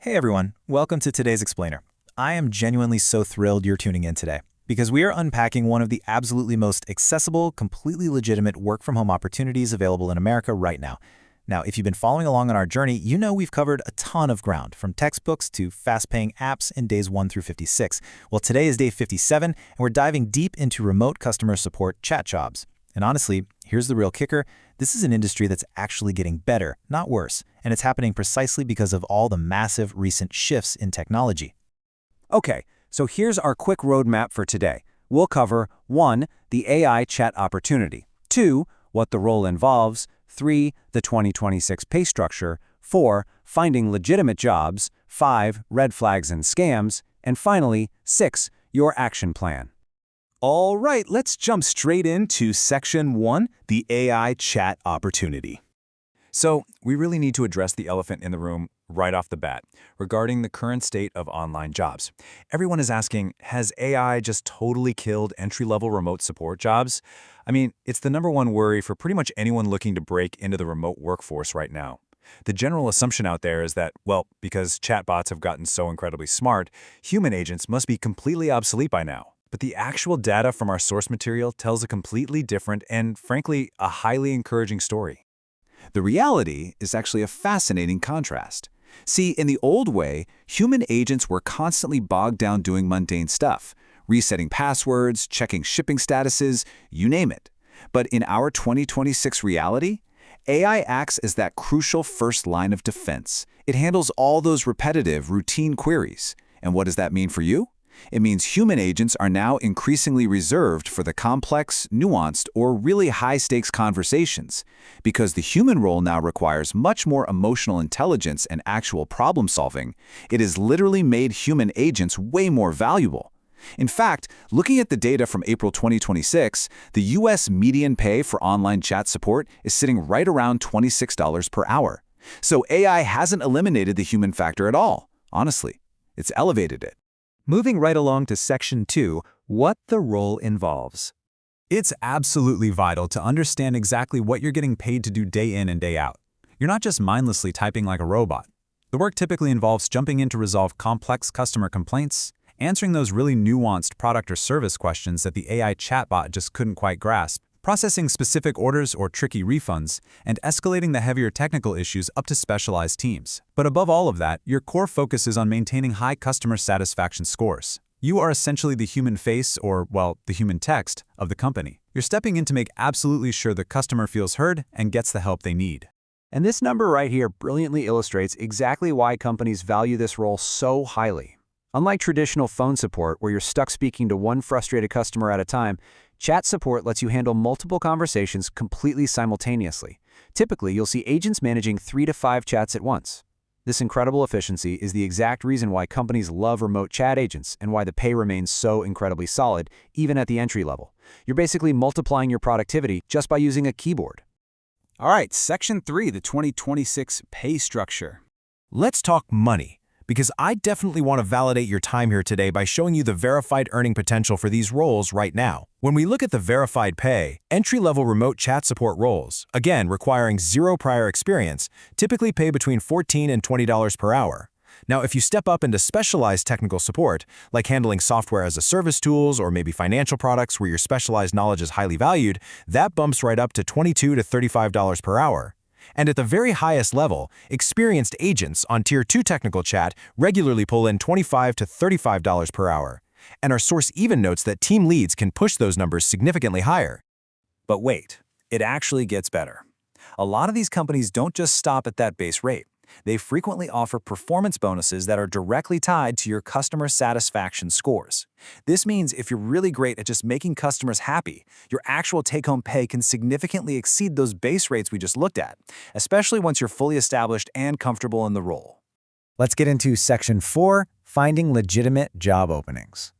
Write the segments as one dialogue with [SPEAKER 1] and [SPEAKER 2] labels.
[SPEAKER 1] Hey everyone, welcome to today's Explainer. I am genuinely so thrilled you're tuning in today because we are unpacking one of the absolutely most accessible, completely legitimate work-from-home opportunities available in America right now. Now, if you've been following along on our journey, you know we've covered a ton of ground, from textbooks to fast-paying apps in days 1 through 56. Well, today is day 57, and we're diving deep into remote customer support chat jobs. And honestly, here's the real kicker. This is an industry that's actually getting better, not worse, and it's happening precisely because of all the massive recent shifts in technology.
[SPEAKER 2] Okay, so here's our quick roadmap for today. We'll cover 1. The AI chat opportunity, 2. What the role involves, 3. The 2026 pay structure, 4. Finding legitimate jobs, 5. Red flags and scams, and finally, 6. Your action plan.
[SPEAKER 3] All right, let's jump straight into Section 1, the AI chat opportunity. So, we really need to address the elephant in the room right off the bat regarding the current state of online jobs. Everyone is asking, has AI just totally killed entry-level remote support jobs? I mean, it's the #1 worry for pretty much anyone looking to break into the remote workforce right now. The general assumption out there is that, well, because chatbots have gotten so incredibly smart, human agents must be completely obsolete by now. But the actual data from our source material tells a completely different and, frankly, a highly encouraging story.
[SPEAKER 2] The reality is actually a fascinating contrast. See, in the old way, human agents were constantly bogged down doing mundane stuff, resetting passwords, checking shipping statuses, you name it. But in our 2026 reality, AI acts as that crucial first line of defense. It handles all those repetitive, routine queries. And what does that mean for you? It means human agents are now increasingly reserved for the complex, nuanced, or really high-stakes conversations, because the human role now requires much more emotional intelligence and actual problem-solving. It has literally made human agents way more valuable. In fact, looking at the data from April 2026, the U.S. median pay for online chat support is sitting right around $26 per hour. So AI hasn't eliminated the human factor at all. Honestly, it's elevated it.
[SPEAKER 4] Moving right along to Section 2, what the role involves.
[SPEAKER 3] It's absolutely vital to understand exactly what you're getting paid to do day in and day out. You're not just mindlessly typing like a robot. The work typically involves jumping in to resolve complex customer complaints, answering those really nuanced product or service questions that the AI chatbot just couldn't quite grasp, processing specific orders or tricky refunds, and escalating the heavier technical issues up to specialized teams. But above all of that, your core focus is on maintaining high customer satisfaction scores. You are essentially the human face, or, well, the human text, of the company. You're stepping in to make absolutely sure the customer feels heard and gets the help they need.
[SPEAKER 2] And this number right here brilliantly illustrates exactly why companies value this role so highly. Unlike traditional phone support, where you're stuck speaking to one frustrated customer at a time, chat support lets you handle multiple conversations completely simultaneously. Typically, you'll see agents managing 3 to 5 chats at once. This incredible efficiency is the exact reason why companies love remote chat agents and why the pay remains so incredibly solid, even at the entry level. You're basically multiplying your productivity just by using a keyboard.
[SPEAKER 3] All right, Section 3, the 2026 pay structure. Let's talk money, because I definitely want to validate your time here today by showing you the verified earning potential for these roles right now. When we look at the verified pay, entry-level remote chat support roles, again requiring 0 prior experience, typically pay between $14 and $20 per hour. Now, if you step up into specialized technical support, like handling software as a service tools or maybe financial products where your specialized knowledge is highly valued, that bumps right up to $22 to $35 per hour. And at the very highest level, experienced agents on Tier 2 technical chat regularly pull in $25 to $35 per hour. And our source even notes that team leads can push those numbers significantly higher.
[SPEAKER 1] But wait, it actually gets better. A lot of these companies don't just stop at that base rate. They frequently offer performance bonuses that are directly tied to your customer satisfaction scores. This means if you're really great at just making customers happy, your actual take-home pay can significantly exceed those base rates we just looked at, especially once you're fully established and comfortable in the role.
[SPEAKER 4] Let's get into Section 4, finding legitimate job openings.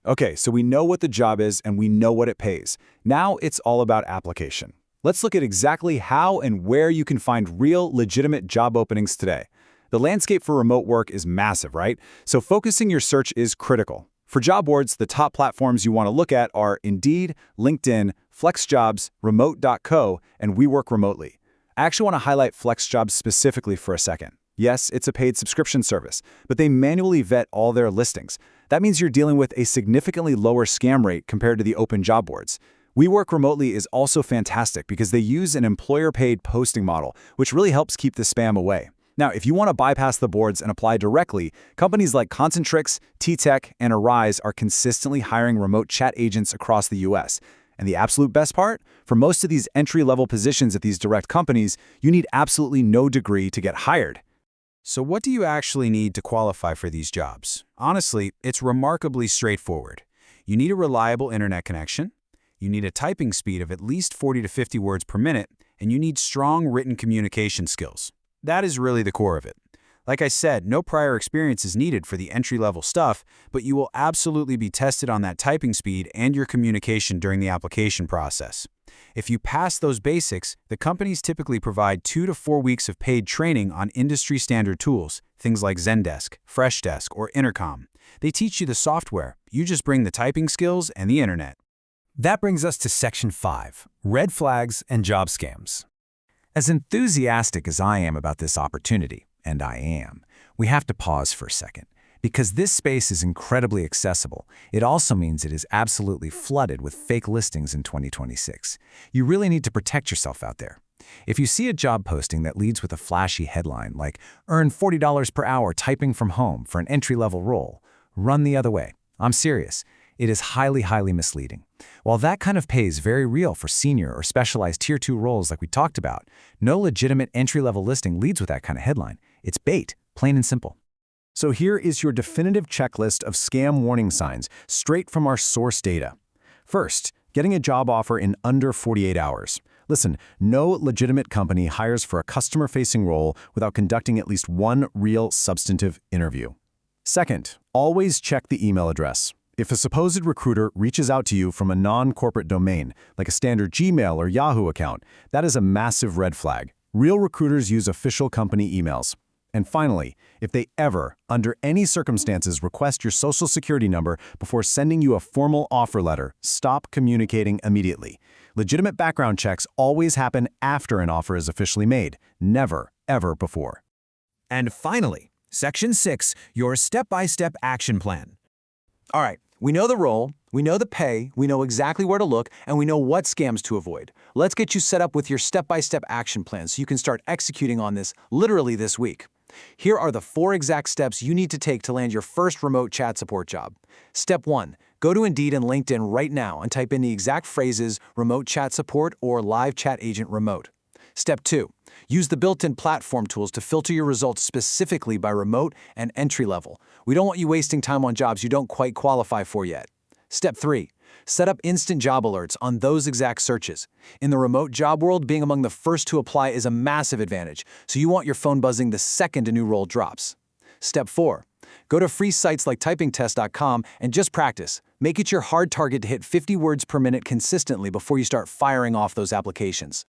[SPEAKER 3] Okay, so we know what the job is and we know what it pays. Now it's all about application. Let's look at exactly how and where you can find real, legitimate job openings today. The landscape for remote work is massive, right? So focusing your search is critical. For job boards, the top platforms you want to look at are Indeed, LinkedIn, FlexJobs, Remote.co, and We Work Remotely. I actually want to highlight FlexJobs specifically for a second.
[SPEAKER 2] Yes, it's a paid subscription service, but they manually vet all their listings. That means you're dealing with a significantly lower scam rate compared to the open job boards. We Work Remotely is also fantastic because they use an employer-paid posting model, which really helps keep the spam away. Now, if you want to bypass the boards and apply directly, companies like Concentrix, T-Tech, and Arise are consistently hiring remote chat agents across the US. And the absolute best part? For most of these entry-level positions at these direct companies, you need absolutely no degree to get hired.
[SPEAKER 3] So what do you actually need to qualify for these jobs? Honestly, it's remarkably straightforward. You need a reliable internet connection, you need a typing speed of at least 40 to 50 words per minute, and you need strong written communication skills. That is really the core of it. Like I said, no prior experience is needed for the entry-level stuff, but you will absolutely be tested on that typing speed and your communication during the application process. If you pass those basics, the companies typically provide 2 to 4 weeks of paid training on industry-standard tools, things like Zendesk, Freshdesk, or Intercom. They teach you the software. You just bring the typing skills and the internet.
[SPEAKER 1] That brings us to Section 5, Red Flags and Job Scams. As enthusiastic as I am about this opportunity, and I am, we have to pause for a second. Because this space is incredibly accessible, it also means it is absolutely flooded with fake listings in 2026. You really need to protect yourself out there. If you see a job posting that leads with a flashy headline like, "Earn $40 per hour typing from home for an entry-level role," run the other way. I'm serious. It is highly misleading. While that kind of pay is very real for senior or specialized Tier 2 roles like we talked about, no legitimate entry-level listing leads with that kind of headline. It's bait, plain and simple.
[SPEAKER 3] So here is your definitive checklist of scam warning signs, straight from our source data. First, getting a job offer in under 48 hours. Listen, no legitimate company hires for a customer-facing role without conducting at least one real substantive interview. Second, always check the email address. If a supposed recruiter reaches out to you from a non-corporate domain, like a standard Gmail or Yahoo account, that is a massive red flag. Real recruiters use official company emails. And finally, if they ever, under any circumstances, request your social security number before sending you a formal offer letter, stop communicating immediately. Legitimate background checks always happen after an offer is officially made, never, ever before.
[SPEAKER 1] And finally, Section 6, your step-by-step action plan. All right, we know the role, we know the pay, we know exactly where to look, and we know what scams to avoid. Let's get you set up with your step-by-step action plan so you can start executing on this literally this week. Here are the 4 exact steps you need to take to land your first remote chat support job. Step 1. Go to Indeed and LinkedIn right now and type in the exact phrases remote chat support or live chat agent remote. Step 2. Use the built-in platform tools to filter your results specifically by remote and entry level. We don't want you wasting time on jobs you don't quite qualify for yet. Step 3. Set up instant job alerts on those exact searches. In the remote job world, being among the first to apply is a massive advantage, so you want your phone buzzing the second a new role drops. Step 4. Go to free sites like typingtest.com and just practice. Make it your hard target to hit 50 words per minute consistently before you start firing off those applications.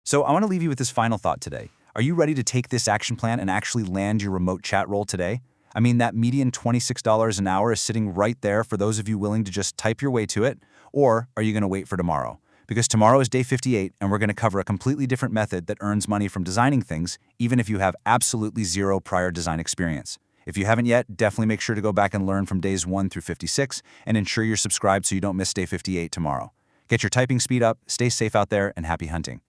[SPEAKER 2] So I want to leave you with this final thought today. Are you ready to take this action plan and actually land your remote chat role today? I mean, that median $26 an hour is sitting right there for those of you willing to just type your way to it, or are you going to wait for tomorrow? Because tomorrow is day 58, and we're going to cover a completely different method that earns money from designing things, even if you have absolutely zero prior design experience. If you haven't yet, definitely make sure to go back and learn from days 1 through 56, and ensure you're subscribed so you don't miss day 58 tomorrow. Get your typing speed up, stay safe out there, and happy hunting.